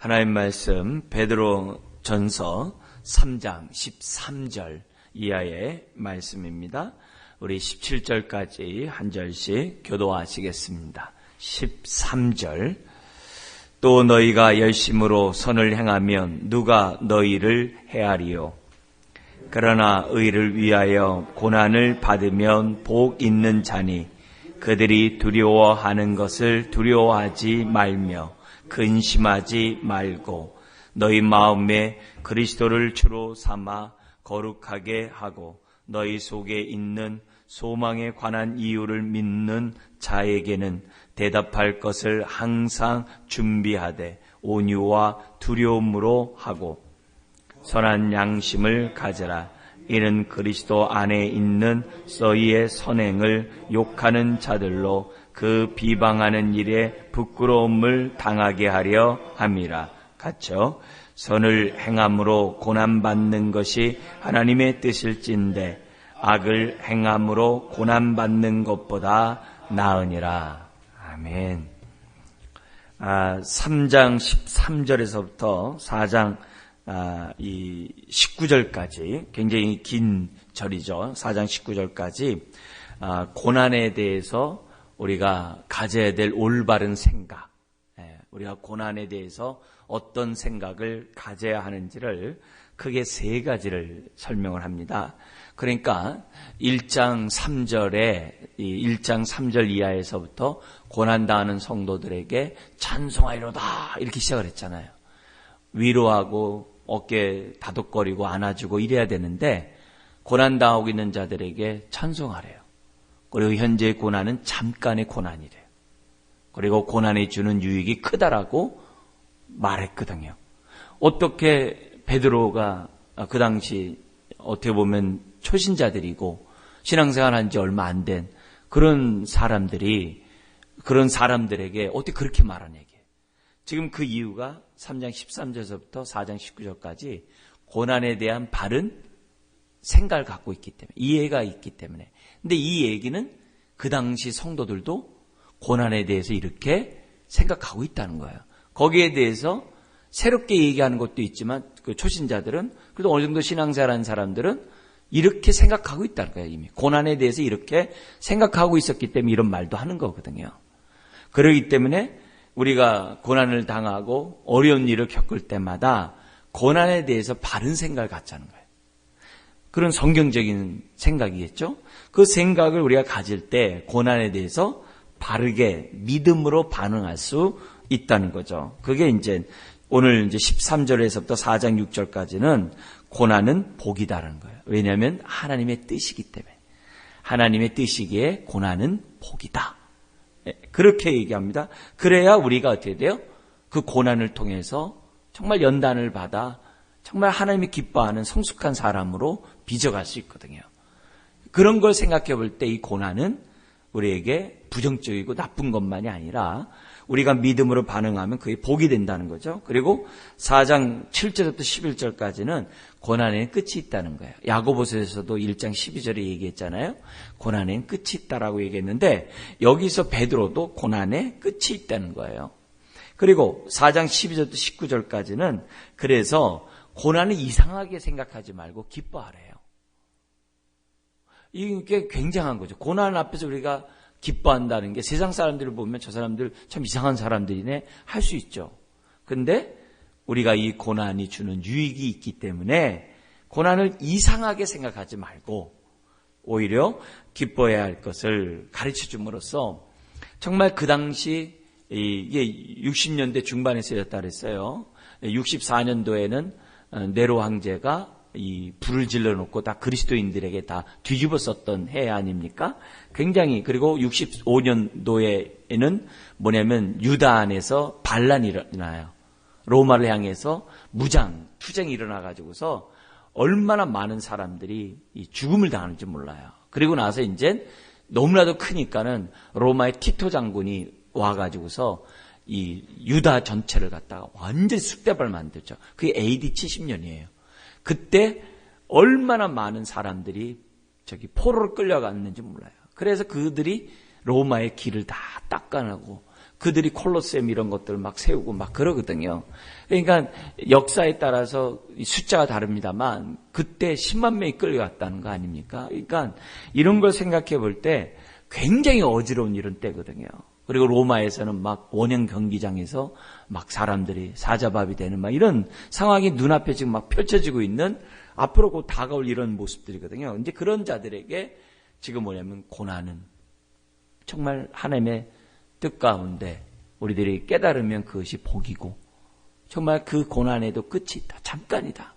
하나님 말씀 베드로 전서 3장 13절 이하의 말씀입니다. 우리 17절까지 한 절씩 교도하시겠습니다. 13절. 또 너희가 열심으로 선을 행하면 누가 너희를 해하리요. 그러나 의를 위하여 고난을 받으면 복 있는 자니 그들이 두려워하는 것을 두려워하지 말며 근심하지 말고 너희 마음에 그리스도를 주로 삼아 거룩하게 하고 너희 속에 있는 소망에 관한 이유를 믿는 자에게는 대답할 것을 항상 준비하되 온유와 두려움으로 하고 선한 양심을 가져라. 이는 그리스도 안에 있는 너희의 선행을 욕하는 자들로 그 비방하는 일에 부끄러움을 당하게 하려 함이라. 같죠? 선을 행함으로 고난받는 것이 하나님의 뜻일진데 악을 행함으로 고난받는 것보다 나으니라. 아멘. 3장 13절에서부터 4장 19절까지 굉장히 긴 절이죠. 4장 19절까지 고난에 대해서 우리가 가져야 될 올바른 생각, 우리가 고난에 대해서 어떤 생각을 가져야 하는지를 크게 세 가지를 설명을 합니다. 그러니까 1장 3절 이하에서부터 고난당하는 성도들에게 찬송하리로다 이렇게 시작을 했잖아요. 위로하고 어깨 다독거리고 안아주고 이래야 되는데 고난당하고 있는 자들에게 찬송하래요. 그리고 현재의 고난은 잠깐의 고난이래요. 그리고 고난이 주는 유익이 크다라고 말했거든요. 어떻게 베드로가 그 당시 어떻게 보면 초신자들이고 신앙생활 한 지 얼마 안 된 그런 사람들에게 어떻게 그렇게 말하냐 이게. 지금 그 이유가 3장 13절에서부터 4장 19절까지 고난에 대한 바른 생각을 갖고 있기 때문에, 이해가 있기 때문에. 근데 이 얘기는 그 당시 성도들도 고난에 대해서 이렇게 생각하고 있다는 거예요. 거기에 대해서 새롭게 얘기하는 것도 있지만 그 초신자들은, 그래도 어느 정도 신앙생활하는 사람들은 이렇게 생각하고 있다는 거예요. 이미 고난에 대해서 이렇게 생각하고 있었기 때문에 이런 말도 하는 거거든요. 그렇기 때문에 우리가 고난을 당하고 어려운 일을 겪을 때마다 고난에 대해서 바른 생각을 갖자는 거예요. 그런 성경적인 생각이겠죠. 그 생각을 우리가 가질 때 고난에 대해서 바르게 믿음으로 반응할 수 있다는 거죠. 그게 이제 오늘 이제 13절에서부터 4장 6절까지는 고난은 복이다라는 거예요. 왜냐하면 하나님의 뜻이기 때문에. 하나님의 뜻이기에 고난은 복이다. 그렇게 얘기합니다. 그래야 우리가 어떻게 돼요? 그 고난을 통해서 정말 연단을 받아 정말 하나님이 기뻐하는 성숙한 사람으로 빚어갈 수 있거든요. 그런 걸 생각해 볼 때 이 고난은 우리에게 부정적이고 나쁜 것만이 아니라 우리가 믿음으로 반응하면 그게 복이 된다는 거죠. 그리고 4장 7절부터 11절까지는 고난에는 끝이 있다는 거예요. 야고보서에서도 1장 12절에 얘기했잖아요. 고난에는 끝이 있다라고 얘기했는데 여기서 베드로도 고난에 끝이 있다는 거예요. 그리고 4장 12절부터 19절까지는 그래서 고난을 이상하게 생각하지 말고 기뻐하래요. 이게 굉장한 거죠. 고난 앞에서 우리가 기뻐한다는 게 세상 사람들을 보면 저 사람들 참 이상한 사람들이네 할 수 있죠. 근데 우리가 이 고난이 주는 유익이 있기 때문에 고난을 이상하게 생각하지 말고 오히려 기뻐해야 할 것을 가르쳐 줌으로써 정말 그 당시 이게 60년대 중반에 쓰였다 그랬어요. 64년도에는 네로 황제가 이 불을 질러놓고 다 그리스도인들에게 다 뒤집어 썼던 해 아닙니까? 굉장히. 그리고 65년도에는 뭐냐면 유다 안에서 반란이 일어나요. 로마를 향해서 무장, 투쟁이 일어나가지고서 얼마나 많은 사람들이 이 죽음을 당하는지 몰라요. 그리고 나서 이제 너무나도 크니까는 로마의 티토 장군이 와가지고서 이 유다 전체를 갖다가 완전히 쑥대밭을 만들죠. 그게 AD 70년이에요. 그때 얼마나 많은 사람들이 포로를 끌려갔는지 몰라요. 그래서 그들이 로마의 길을 다 닦아내고 그들이 콜로세움 이런 것들을 막 세우고 막 그러거든요. 그러니까 역사에 따라서 숫자가 다릅니다만 그때 10만 명이 끌려갔다는 거 아닙니까? 그러니까 이런 걸 생각해 볼 때 굉장히 어지러운 이런 때거든요. 그리고 로마에서는 막 원형 경기장에서 막 사람들이 사자밥이 되는 막 이런 상황이 눈앞에 지금 막 펼쳐지고 있는 앞으로 곧 다가올 이런 모습들이거든요. 이제 그런 자들에게 지금 뭐냐면 고난은 정말 하나님의 뜻 가운데 우리들이 깨달으면 그것이 복이고 정말 그 고난에도 끝이 있다. 잠깐이다.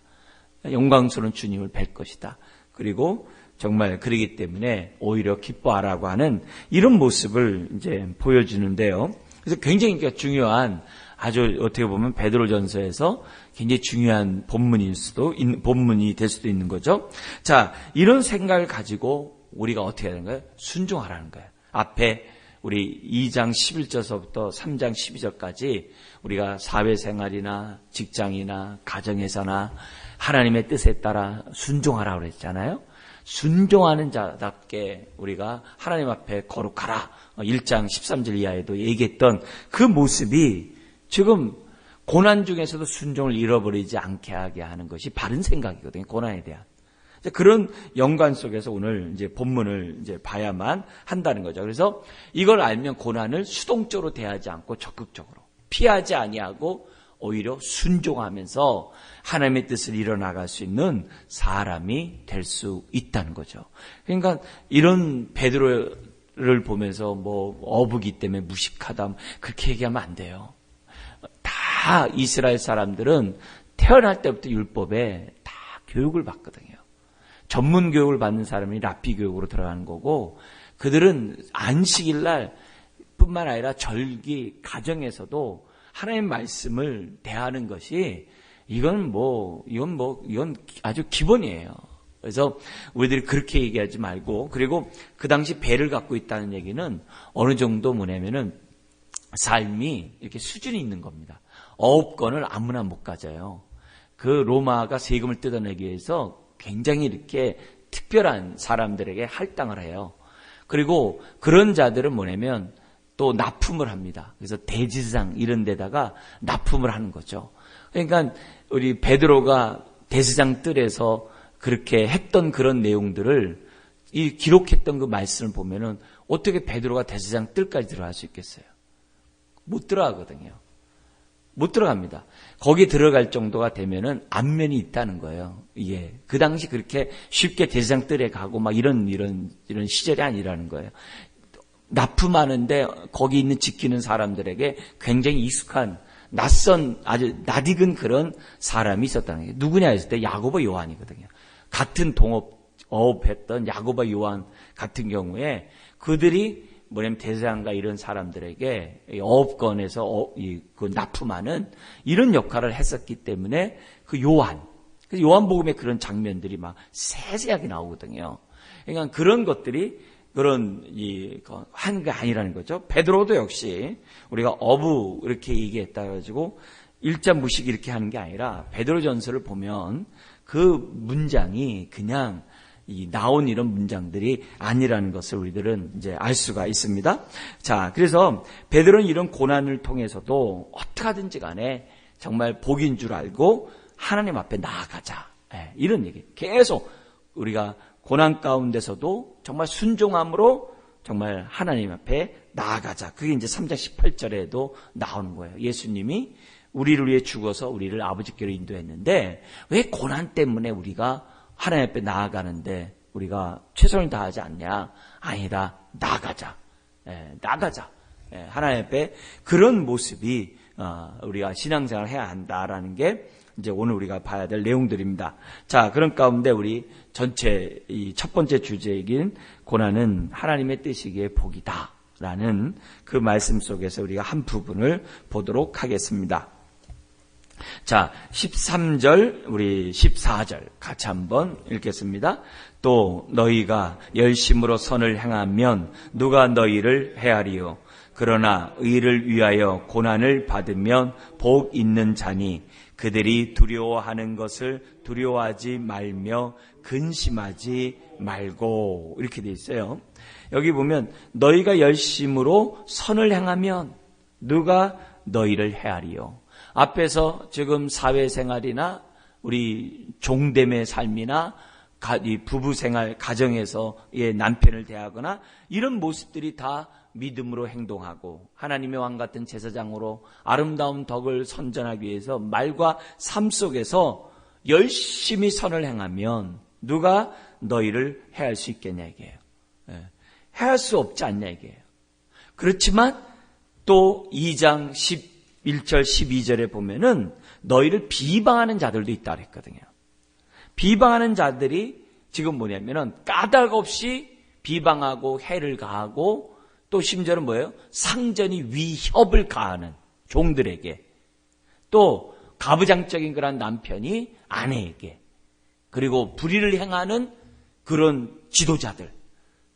영광스러운 주님을 뵐 것이다. 그리고 정말 그러기 때문에 오히려 기뻐하라고 하는 이런 모습을 이제 보여주는데요. 그래서 굉장히 중요한 아주 어떻게 보면 베드로전서에서 굉장히 중요한 본문이 될 수도 있는 거죠. 자, 이런 생각을 가지고 우리가 어떻게 해야 되는 거예요? 순종하라는 거예요. 앞에 우리 2장 11절서부터 3장 12절까지 우리가 사회생활이나 직장이나 가정에서나 하나님의 뜻에 따라 순종하라고 그랬잖아요. 순종하는 자답게 우리가 하나님 앞에 거룩하라. 1장 13절 이하에도 얘기했던 그 모습이 지금 고난 중에서도 순종을 잃어버리지 않게 하게 하는 것이 바른 생각이거든요. 고난에 대한. 그런 연관 속에서 오늘 이제 본문을 이제 봐야만 한다는 거죠. 그래서 이걸 알면 고난을 수동적으로 대하지 않고 적극적으로 피하지 아니하고 오히려 순종하면서 하나님의 뜻을 이뤄나갈 수 있는 사람이 될 수 있다는 거죠. 그러니까 이런 베드로를 보면서 뭐 어부기 때문에 무식하다 그렇게 얘기하면 안 돼요. 다 이스라엘 사람들은 태어날 때부터 율법에 다 교육을 받거든요. 전문 교육을 받는 사람이 랍비 교육으로 들어가는 거고 그들은 안식일 날 뿐만 아니라 절기 가정에서도 하나님의 말씀을 대하는 것이 이건 아주 기본이에요. 그래서 우리들이 그렇게 얘기하지 말고 그리고 그 당시 배를 갖고 있다는 얘기는 어느 정도 뭐냐면은 삶이 이렇게 수준이 있는 겁니다. 어업권을 아무나 못 가져요. 그 로마가 세금을 뜯어내기 위해서 굉장히 이렇게 특별한 사람들에게 할당을 해요. 그리고 그런 자들은 뭐냐면 또 납품을 합니다. 그래서 대지상 이런 데다가 납품을 하는 거죠. 그러니까 우리 베드로가 대지상 뜰에서 그렇게 했던 그런 내용들을 이 기록했던 그 말씀을 보면은 어떻게 베드로가 대지상 뜰까지 들어갈 수 있겠어요? 못 들어가거든요. 못 들어갑니다. 거기 들어갈 정도가 되면은 안면이 있다는 거예요. 이게 그 당시 그렇게 쉽게 대지상 뜰에 가고 막 이런 시절이 아니라는 거예요. 납품하는데 거기 있는 지키는 사람들에게 굉장히 익숙한 낯선 아주 낯익은 그런 사람이 있었다는 거예요. 누구냐 했을 때 야고보 요한이거든요. 같은 어업했던 야고보 요한 같은 경우에 그들이 뭐냐면 대제사장과 이런 사람들에게 어업권에서 그 납품하는 이런 역할을 했었기 때문에 그 요한복음에 그런 장면들이 막 세세하게 나오거든요. 그러니까 그런 것들이 한 게 아니라는 거죠. 베드로도 역시 우리가 어부 이렇게 얘기했다 가지고 일자 무식 이렇게 하는 게 아니라 베드로전서를 보면 그 문장이 그냥 나온 이런 문장들이 아니라는 것을 우리들은 이제 알 수가 있습니다. 자, 그래서 베드로는 이런 고난을 통해서도 어떻게 하든지 간에 정말 복인 줄 알고 하나님 앞에 나아가자. 이런 얘기. 계속 우리가 고난 가운데서도 정말 순종함으로 정말 하나님 앞에 나아가자. 그게 이제 3장 18절에도 나오는 거예요. 예수님이 우리를 위해 죽어서 우리를 아버지께로 인도했는데 왜 고난 때문에 우리가 하나님 앞에 나아가는데 우리가 최선을 다하지 않냐? 아니다. 나가자. 나가자. 하나님 앞에 그런 모습이 우리가 신앙생활을 해야 한다라는 게 이제 오늘 우리가 봐야 될 내용들입니다. 자, 그런 가운데 우리 전체 이 첫 번째 주제이긴 고난은 하나님의 뜻이기에 복이다라는 그 말씀 속에서 우리가 한 부분을 보도록 하겠습니다. 자, 13절, 우리 14절 같이 한번 읽겠습니다. 또 너희가 열심으로 선을 행하면 누가 너희를 해하리요? 그러나 의를 위하여 고난을 받으면 복 있는 자니 그들이 두려워하는 것을 두려워하지 말며 근심하지 말고 이렇게 돼 있어요. 여기 보면 너희가 열심으로 선을 행하면 누가 너희를 헤아리요. 앞에서 지금 사회생활이나 우리 종됨의 삶이나 이 부부생활 가정에서의 남편을 대하거나 이런 모습들이 다 믿음으로 행동하고 하나님의 왕 같은 제사장으로 아름다운 덕을 선전하기 위해서 말과 삶 속에서 열심히 선을 행하면 누가 너희를 해할 수 있겠냐 이게요. 해할 수 없지 않냐 이게요. 그렇지만 또 2장 11절 12절에 보면은 너희를 비방하는 자들도 있다 그랬거든요. 비방하는 자들이 지금 뭐냐면은 까닭 없이 비방하고 해를 가하고 또 심지어는 뭐예요? 상전이 위협을 가하는 종들에게, 또 가부장적인 그런 남편이 아내에게, 그리고 불의를 행하는 그런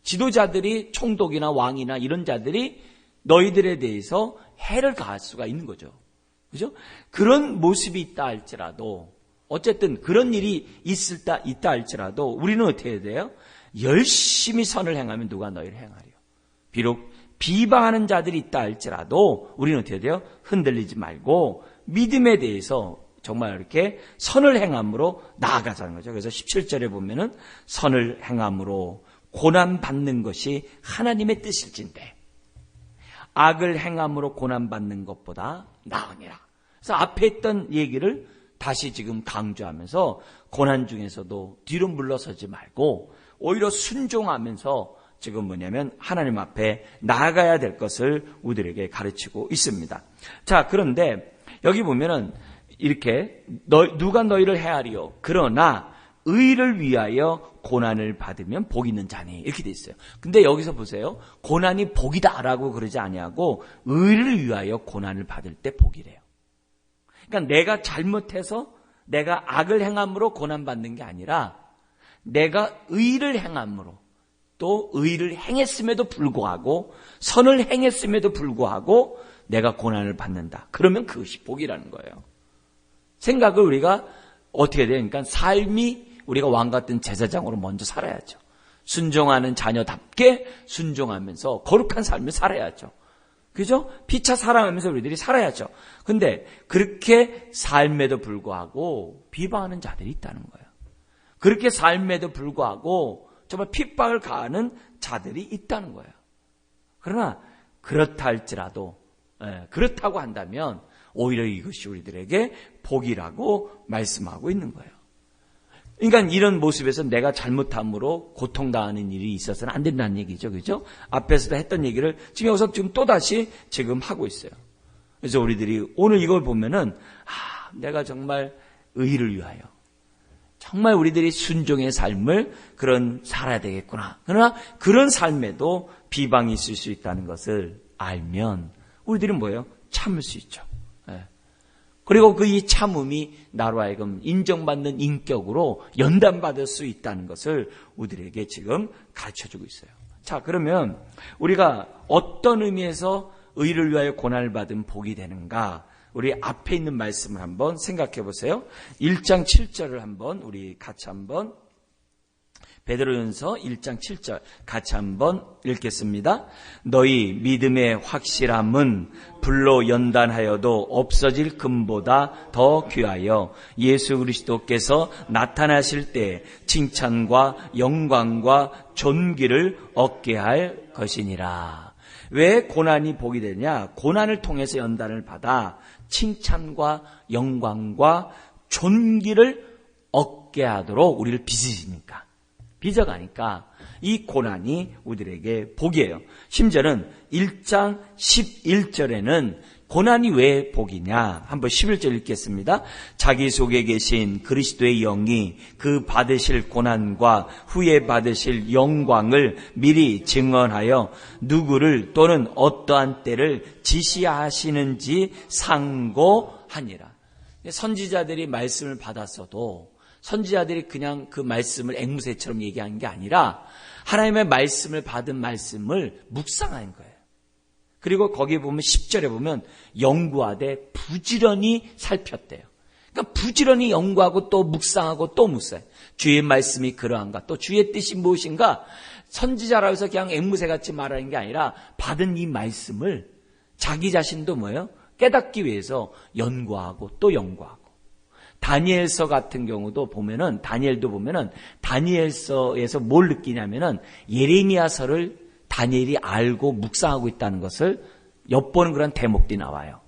지도자들이 총독이나 왕이나 이런 자들이 너희들에 대해서 해를 가할 수가 있는 거죠. 그죠? 그런 모습이 있다 할지라도, 어쨌든 그런 일이 있다 할지라도 우리는 어떻게 해야 돼요? 열심히 선을 행하면 누가 너희를 행하리요. 비록 비방하는 자들이 있다 할지라도 우리는 어떻게 해야 돼요? 흔들리지 말고 믿음에 대해서 정말 이렇게 선을 행함으로 나아가자는 거죠. 그래서 17절에 보면은 선을 행함으로 고난받는 것이 하나님의 뜻일진데 악을 행함으로 고난받는 것보다 나으니라. 그래서 앞에 했던 얘기를 다시 지금 강조하면서 고난 중에서도 뒤로 물러서지 말고 오히려 순종하면서 지금 뭐냐면 하나님 앞에 나아가야 될 것을 우리에게 가르치고 있습니다. 자, 그런데 여기 보면은 이렇게 누가 너희를 헤아리요. 그러나 의를 위하여 고난을 받으면 복 있는 자니 이렇게 돼 있어요. 근데 여기서 보세요. 고난이 복이다라고 그러지 아니하고 의를 위하여 고난을 받을 때 복이래요. 그러니까 내가 잘못해서 내가 악을 행함으로 고난받는 게 아니라 내가 의를 행함으로 또 의를 행했음에도 불구하고 선을 행했음에도 불구하고 내가 고난을 받는다. 그러면 그것이 복이라는 거예요. 생각을 우리가 어떻게 돼요? 그러니까 삶이 우리가 왕 같은 제사장으로 먼저 살아야죠. 순종하는 자녀답게 순종하면서 거룩한 삶을 살아야죠. 그죠? 피차 사랑하면서 우리들이 살아야죠. 근데 그렇게 삶에도 불구하고 비방하는 자들이 있다는 거예요. 그렇게 삶에도 불구하고 정말 핍박을 가하는 자들이 있다는 거예요. 그러나 그렇다 할지라도 그렇다고 한다면 오히려 이것이 우리들에게 복이라고 말씀하고 있는 거예요. 그러니까 이런 모습에서 내가 잘못함으로 고통당하는 일이 있어서는 안 된다는 얘기죠. 그죠? 앞에서도 했던 얘기를 지금 여기서 지금 또다시 지금 하고 있어요. 그래서 우리들이 오늘 이걸 보면은 내가 정말 의를 위하여 정말 우리들이 순종의 삶을 그런 살아야 되겠구나. 그러나 그런 삶에도 비방이 있을 수 있다는 것을 알면 우리들은 뭐예요? 참을 수 있죠. 그리고 그 이 참음이 나로 하여금 인정받는 인격으로 연단받을 수 있다는 것을 우리들에게 지금 가르쳐주고 있어요. 자, 그러면 우리가 어떤 의미에서 의를 위하여 고난을 받은 복이 되는가? 우리 앞에 있는 말씀을 한번 생각해 보세요. 1장 7절을 한번 우리 같이 한번 베드로전서 1장 7절 같이 한번 읽겠습니다. 너희 믿음의 확실함은 불로 연단하여도 없어질 금보다 더 귀하여 예수 그리스도께서 나타나실 때 칭찬과 영광과 존귀를 얻게 할 것이니라. 왜 고난이 복이 되냐? 고난을 통해서 연단을 받아 칭찬과 영광과 존귀를 얻게 하도록 우리를 빚으시니까. 빚어가니까 이 고난이 우리들에게 복이에요. 심지어는 1장 11절에는 고난이 왜 복이냐? 한번 11절 읽겠습니다. 자기 속에 계신 그리스도의 영이 그 받으실 고난과 후에 받으실 영광을 미리 증언하여 누구를 또는 어떠한 때를 지시하시는지 상고하니라. 선지자들이 말씀을 받았어도 선지자들이 그냥 그 말씀을 앵무새처럼 얘기한 게 아니라 하나님의 말씀을 받은 말씀을 묵상한 거예요. 그리고 거기에 보면 10절에 보면 연구하되 부지런히 살폈대요. 그러니까 부지런히 연구하고 또 묵상하고 또 묵상해요. 주의 말씀이 그러한가, 또 주의 뜻이 무엇인가. 선지자라고 해서 그냥 앵무새같이 말하는 게 아니라 받은 이 말씀을 자기 자신도 뭐예요? 깨닫기 위해서 연구하고 또 연구하고. 다니엘서 같은 경우도 보면은, 다니엘서에서 뭘 느끼냐면은 예레미야서를 다니엘이 알고 묵상하고 있다는 것을 엿보는 그런 대목들이 나와요.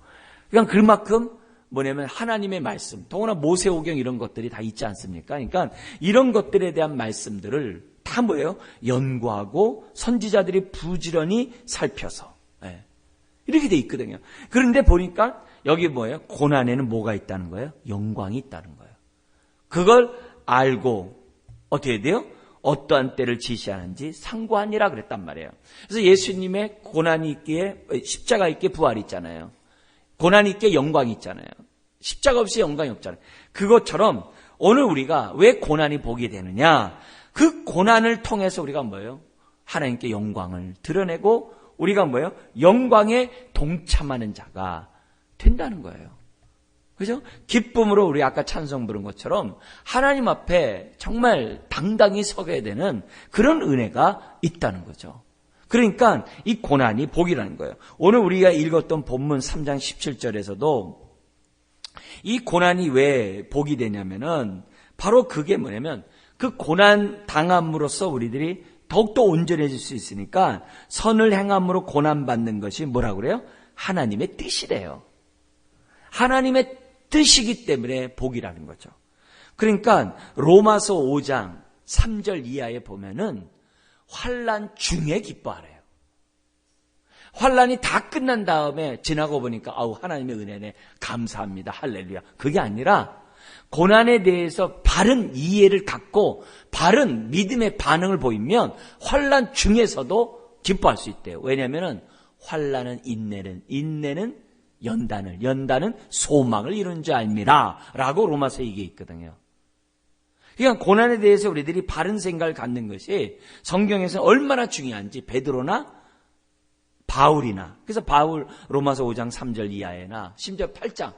그러니까 그만큼 뭐냐면 하나님의 말씀, 더구나 모세오경 이런 것들이 다 있지 않습니까? 그러니까 이런 것들에 대한 말씀들을 다 뭐예요? 연구하고 선지자들이 부지런히 살펴서 이렇게 돼 있거든요. 그런데 보니까 여기 뭐예요? 고난에는 뭐가 있다는 거예요? 영광이 있다는 거예요. 그걸 알고 어떻게 돼요? 어떠한 때를 지시하는지 상고하니라 그랬단 말이에요. 그래서 예수님의 고난이 있기에 십자가 있기에 부활이 있잖아요. 고난이 있기에 영광이 있잖아요. 십자가 없이 영광이 없잖아요. 그것처럼 오늘 우리가 왜 고난이 보게 되느냐? 그 고난을 통해서 우리가 뭐예요? 하나님께 영광을 드러내고 우리가 뭐예요? 영광에 동참하는 자가 된다는 거예요. 그죠? 기쁨으로 우리 아까 찬송 부른 것처럼 하나님 앞에 정말 당당히 서게 되는 그런 은혜가 있다는 거죠. 그러니까 이 고난이 복이라는 거예요. 오늘 우리가 읽었던 본문 3장 17절에서도 이 고난이 왜 복이 되냐면은 바로 그게 뭐냐면 그 고난 당함으로써 우리들이 더욱더 온전해질 수 있으니까 선을 행함으로 고난받는 것이 뭐라고 그래요? 하나님의 뜻이래요. 하나님의 뜻이기 때문에 복이라는 거죠. 그러니까 로마서 5장 3절 이하에 보면은 환난 중에 기뻐하래요. 환난이 다 끝난 다음에 지나고 보니까 아우 하나님의 은혜네 감사합니다 할렐루야. 그게 아니라 고난에 대해서 바른 이해를 갖고 바른 믿음의 반응을 보이면 환난 중에서도 기뻐할 수 있대요. 왜냐하면 환난은 인내는 연단은 소망을 이루는 줄 알미라 라고 로마서에 이게 있거든요. 그러니까 고난에 대해서 우리들이 바른 생각을 갖는 것이 성경에서 얼마나 중요한지 베드로나 바울이나 그래서 바울 로마서 5장 3절 이하에나 심지어 8장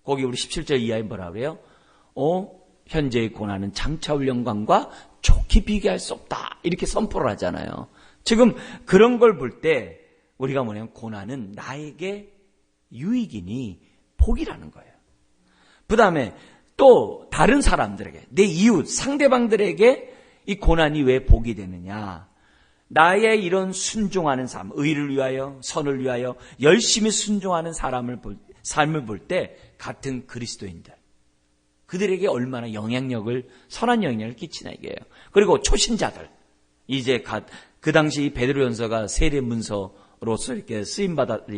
거기 우리 17절 이하에 뭐라 그래요? 현재의 고난은 장차올 영광과 좋게 비교할 수 없다 이렇게 선포를 하잖아요. 지금 그런 걸 볼 때 우리가 뭐냐면 고난은 나에게 유익이니 복이라는 거예요. 그 다음에 또 다른 사람들에게 내 이웃 상대방들에게 이 고난이 왜 복이 되느냐. 나의 이런 순종하는 삶 의를 위하여 선을 위하여 열심히 순종하는 삶을 볼 때 같은 그리스도인들 그들에게 얼마나 선한 영향력을 끼치나 이게요. 그리고 초신자들 이제 그 당시 베드로전서가 세례 문서로서 이렇게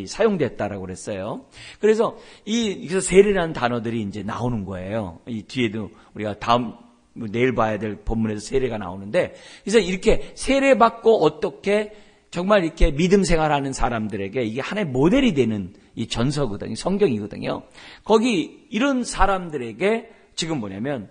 사용됐다라고 그랬어요. 그래서 그래서 세례라는 단어들이 이제 나오는 거예요. 이 뒤에도 우리가 내일 봐야 될 본문에서 세례가 나오는데, 그래서 이렇게 세례받고 어떻게 정말 이렇게 믿음 생활하는 사람들에게 이게 하나의 모델이 되는 이 전서거든요. 성경이거든요. 거기 이런 사람들에게 지금 뭐냐면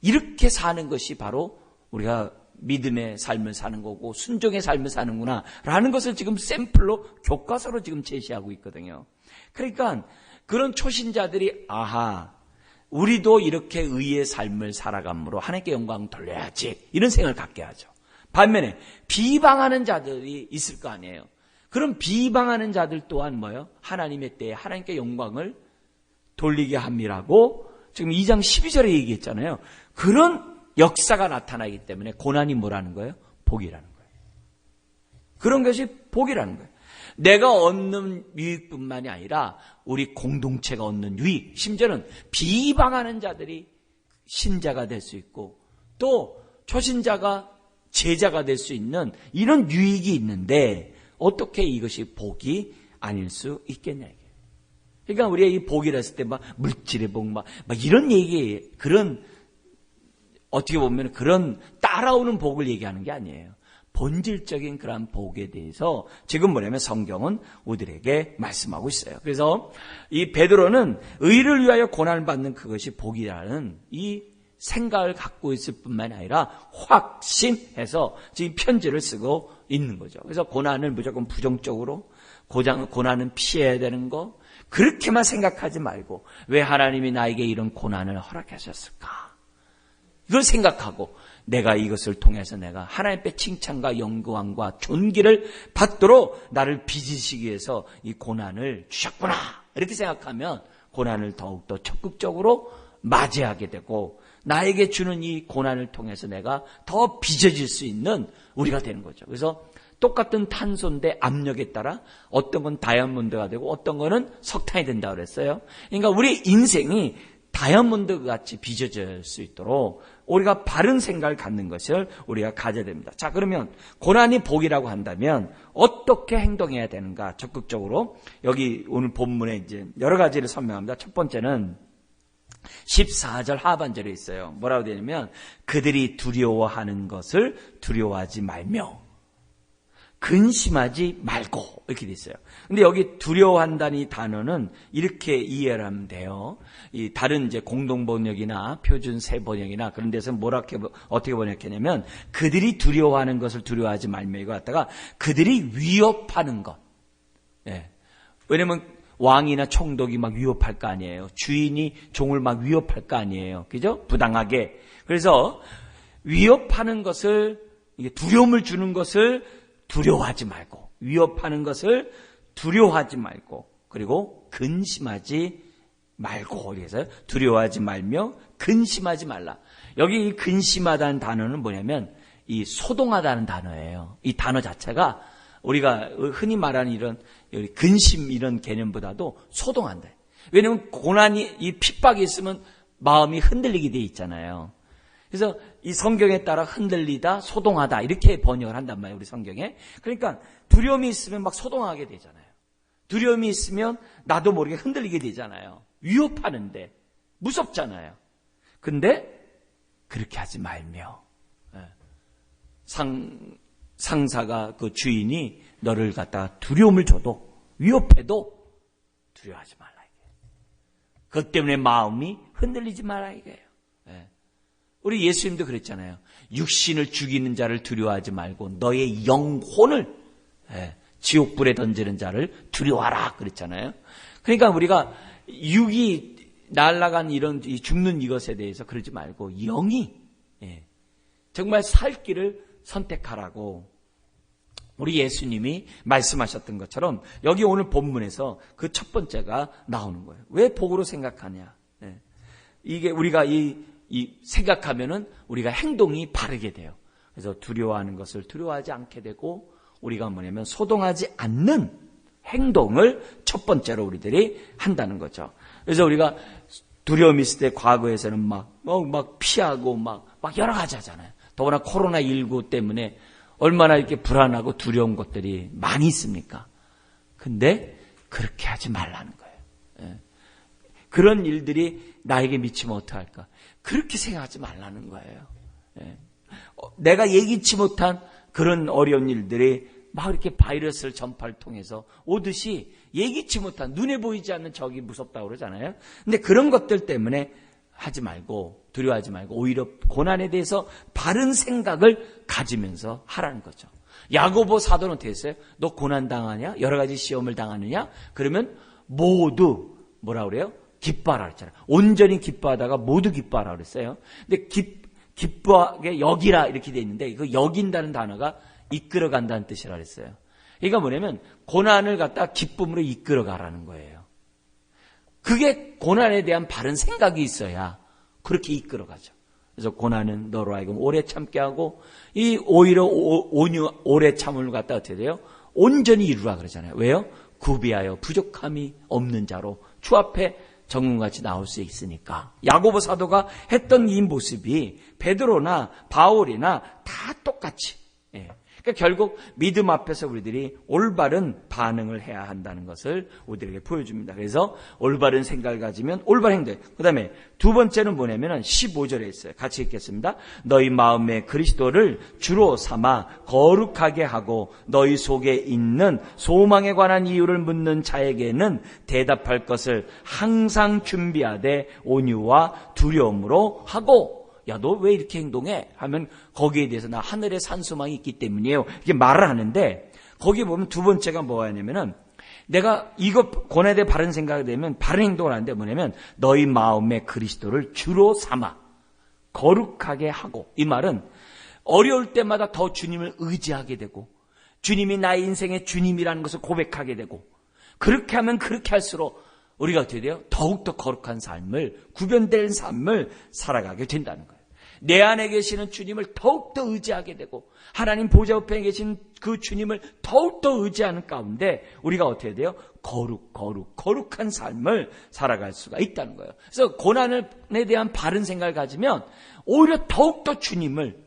이렇게 사는 것이 바로 우리가 믿음의 삶을 사는 거고 순종의 삶을 사는구나 라는 것을 지금 샘플로 교과서로 지금 제시하고 있거든요. 그러니까 그런 초신자들이 우리도 이렇게 의의 삶을 살아감으로 하나님께 영광 돌려야지 이런 생각을 갖게 하죠. 반면에 비방하는 자들이 있을 거 아니에요. 그럼 비방하는 자들 또한 뭐예요? 하나님의 때에 하나님께 영광을 돌리게 함이라고 지금 2장 12절에 얘기했잖아요. 그런 역사가 나타나기 때문에 고난이 뭐라는 거예요? 복이라는 거예요. 그런 것이 복이라는 거예요. 내가 얻는 유익뿐만이 아니라 우리 공동체가 얻는 유익, 심지어는 비방하는 자들이 신자가 될 수 있고 또 초신자가 제자가 될 수 있는 이런 유익이 있는데 어떻게 이것이 복이 아닐 수 있겠냐 이게. 그러니까 우리가 이 복이라 했을 때 막 물질의 복 막 이런 얘기 그런 어떻게 보면 그런 따라오는 복을 얘기하는 게 아니에요. 본질적인 그런 복에 대해서 지금 뭐냐면 성경은 우리들에게 말씀하고 있어요. 그래서 이 베드로는 의를 위하여 고난을 받는 그것이 복이라는 이 생각을 갖고 있을 뿐만 아니라 확신해서 지금 편지를 쓰고 있는 거죠. 그래서 고난을 무조건 부정적으로 고난은 피해야 되는 거 그렇게만 생각하지 말고 왜 하나님이 나에게 이런 고난을 허락하셨을까? 이걸 생각하고 내가 이것을 통해서 내가 하나님의 칭찬과 영광과 존귀를 받도록 나를 빚으시기 위해서 이 고난을 주셨구나. 이렇게 생각하면 고난을 더욱더 적극적으로 맞이하게 되고 나에게 주는 이 고난을 통해서 내가 더 빚어질 수 있는 우리가 되는 거죠. 그래서 똑같은 탄소인데 압력에 따라 어떤 건 다이아몬드가 되고 어떤 거는 석탄이 된다고 그랬어요. 그러니까 우리 인생이 다이아몬드 같이 빚어질 수 있도록 우리가 바른 생각을 갖는 것을 우리가 가져야 됩니다. 자, 그러면 고난이 복이라고 한다면 어떻게 행동해야 되는가? 적극적으로 여기 오늘 본문에 이제 여러 가지를 설명합니다. 첫 번째는 14절 하반절에 있어요. 뭐라고 되냐면 그들이 두려워하는 것을 두려워하지 말며 근심하지 말고 이렇게 돼 있어요. 근데 여기 두려워한다는 이 단어는 이렇게 이해를 하면 돼요. 이 다른 이제 공동 번역이나 표준 새 번역이나 그런 데서는 어떻게 번역했냐면 그들이 두려워하는 것을 두려워하지 말며 이거 갖다가 그들이 위협하는 것. 예. 왜냐면 왕이나 총독이 막 위협할 거 아니에요. 주인이 종을 막 위협할 거 아니에요. 그죠? 부당하게. 그래서 위협하는 것을 이게 두려움을 주는 것을 두려워하지 말고 위협하는 것을 두려워하지 말고 그리고 근심하지 말고 그래서 두려워하지 말며 근심하지 말라. 여기 이 근심하다는 단어는 뭐냐면 이 소동하다는 단어예요. 이 단어 자체가 우리가 흔히 말하는 이런 근심 이런 개념보다도 소동한다. 왜냐하면 고난이 이 핍박이 있으면 마음이 흔들리게 돼 있잖아요. 그래서 이 성경에 따라 흔들리다, 소동하다 이렇게 번역을 한단 말이에요. 우리 성경에. 그러니까 두려움이 있으면 막 소동하게 되잖아요. 두려움이 있으면 나도 모르게 흔들리게 되잖아요. 위협하는데 무섭잖아요. 근데 그렇게 하지 말며 상사가 그 주인이 너를 갖다가 두려움을 줘도 위협해도 두려워하지 말라 이거예요. 그것 때문에 마음이 흔들리지 말라 이거예요. 우리 예수님도 그랬잖아요. 육신을 죽이는 자를 두려워하지 말고 너의 영혼을 지옥불에 던지는 자를 두려워하라 그랬잖아요. 그러니까 우리가 육이 날아간 이런 죽는 이것에 대해서 그러지 말고 영이 정말 살 길을 선택하라고 우리 예수님이 말씀하셨던 것처럼 여기 오늘 본문에서 그 첫 번째가 나오는 거예요. 왜 복으로 생각하냐? 이게 우리가 이 생각하면은 우리가 행동이 바르게 돼요. 그래서 두려워하는 것을 두려워하지 않게 되고 우리가 뭐냐면 소동하지 않는 행동을 첫 번째로 우리들이 한다는 거죠. 그래서 우리가 두려움이 있을 때 과거에서는 막 피하고 막 여러 가지 하잖아요. 더구나 코로나19 때문에 얼마나 이렇게 불안하고 두려운 것들이 많이 있습니까? 근데 그렇게 하지 말라는 거예요. 그런 일들이 나에게 미치면 어떡할까? 그렇게 생각하지 말라는 거예요. 내가 예기치 못한 그런 어려운 일들이 막 이렇게 바이러스를 전파를 통해서 오듯이 예기치 못한 눈에 보이지 않는 적이 무섭다고 그러잖아요. 근데 그런 것들 때문에 하지 말고 두려워하지 말고 오히려 고난에 대해서 바른 생각을 가지면서 하라는 거죠. 야고보 사도는 어떻게 했어요? 너 고난 당하냐? 여러 가지 시험을 당하느냐? 그러면 모두 뭐라 그래요? 기뻐하라 그랬잖아요. 온전히 기뻐하다가 모두 기뻐하라 그랬어요. 근데 기뻐하게 여기라 이렇게 돼 있는데 그 여긴다는 단어가 이끌어간다는 뜻이라 그랬어요. 그러니까 뭐냐면 고난을 갖다 기쁨으로 이끌어가라는 거예요. 그게 고난에 대한 바른 생각이 있어야 그렇게 이끌어가죠. 그래서 고난은 너로 하여금 오래 참게 하고 이 오히려 오래 참음을 갖다 어떻게 돼요? 온전히 이루라 그러잖아요. 왜요? 구비하여 부족함이 없는 자로 주 앞에 정금같이 나올 수 있으니까. 야고보 사도가 했던 이 모습이 베드로나 바울이나 다 똑같이. 그러니까 결국 믿음 앞에서 우리들이 올바른 반응을 해야 한다는 것을 우리들에게 보여줍니다. 그래서 올바른 생각을 가지면 올바른 행동. 그 다음에 두 번째는 뭐냐면 15절에 있어요. 같이 읽겠습니다. 너희 마음에 그리스도를 주로 삼아 거룩하게 하고 너희 속에 있는 소망에 관한 이유를 묻는 자에게는 대답할 것을 항상 준비하되 온유와 두려움으로 하고. 야, 너 왜 이렇게 행동해? 하면 거기에 대해서 나 하늘에 산 소망이 있기 때문이에요. 이렇게 말을 하는데 거기 보면 두 번째가 뭐냐면은 내가 이거 고난에 대해 바른 생각이 되면 바른 행동을 하는데 뭐냐면 너희 마음에 그리스도를 주로 삼아 거룩하게 하고, 이 말은 어려울 때마다 더 주님을 의지하게 되고 주님이 나의 인생의 주님이라는 것을 고백하게 되고, 그렇게 하면 그렇게 할수록 우리가 어떻게 돼요? 더욱더 거룩한 삶을, 구별된 삶을 살아가게 된다는 거예요. 내 안에 계시는 주님을 더욱더 의지하게 되고 하나님 보좌 옆에 계신 그 주님을 더욱더 의지하는 가운데 우리가 어떻게 돼요? 거룩한 삶을 살아갈 수가 있다는 거예요. 그래서 고난에 대한 바른 생각을 가지면 오히려 더욱더 주님을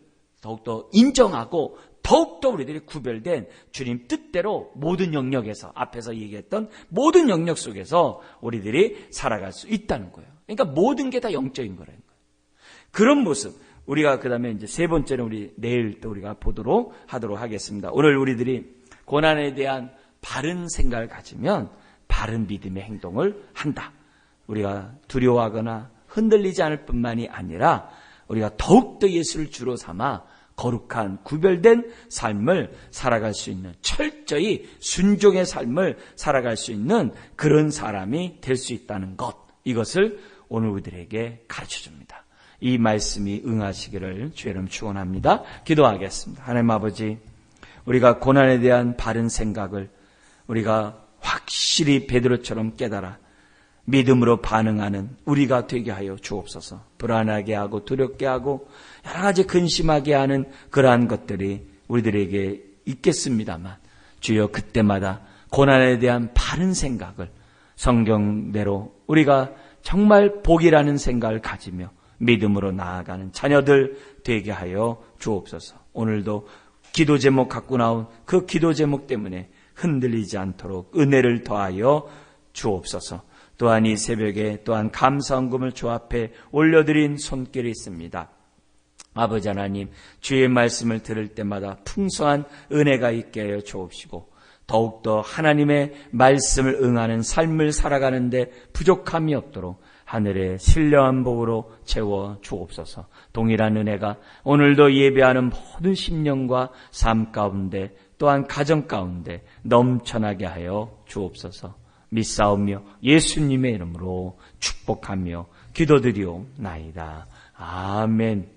더욱더 인정하고 더욱더 우리들이 구별된 주님 뜻대로 모든 영역에서, 앞에서 얘기했던 모든 영역 속에서 우리들이 살아갈 수 있다는 거예요. 그러니까 모든 게 다 영적인 거라는 거예요. 그런 모습, 우리가 그 다음에 이제 세 번째는 우리 내일 또 우리가 보도록 하도록 하겠습니다. 오늘 우리들이 고난에 대한 바른 생각을 가지면 바른 믿음의 행동을 한다. 우리가 두려워하거나 흔들리지 않을 뿐만이 아니라 우리가 더욱더 예수를 주로 삼아 거룩한 구별된 삶을 살아갈 수 있는, 철저히 순종의 삶을 살아갈 수 있는 그런 사람이 될 수 있다는 것, 이것을 오늘 우리들에게 가르쳐줍니다. 이 말씀이 응하시기를 주의 이름 축원합니다. 기도하겠습니다. 하나님 아버지, 우리가 고난에 대한 바른 생각을 우리가 확실히 베드로처럼 깨달아 믿음으로 반응하는 우리가 되게 하여 주옵소서. 불안하게 하고 두렵게 하고 여러 가지 근심하게 하는 그러한 것들이 우리들에게 있겠습니다만, 주여 그때마다 고난에 대한 바른 생각을 성경대로 우리가 정말 복이라는 생각을 가지며 믿음으로 나아가는 자녀들 되게 하여 주옵소서. 오늘도 기도 제목 갖고 나온 그 기도 제목 때문에 흔들리지 않도록 은혜를 더하여 주옵소서. 또한 이 새벽에 또한 감사헌금을 주 앞에 올려드린 손길이 있습니다. 아버지 하나님, 주의 말씀을 들을 때마다 풍성한 은혜가 있게 하여 주옵시고 더욱더 하나님의 말씀을 응하는 삶을 살아가는데 부족함이 없도록 하늘의 신령한 복으로 채워 주옵소서. 동일한 은혜가 오늘도 예배하는 모든 심령과 삶 가운데 또한 가정 가운데 넘쳐나게 하여 주옵소서. 믿사오며 예수님의 이름으로 축복하며 기도드리옵나이다. 아멘.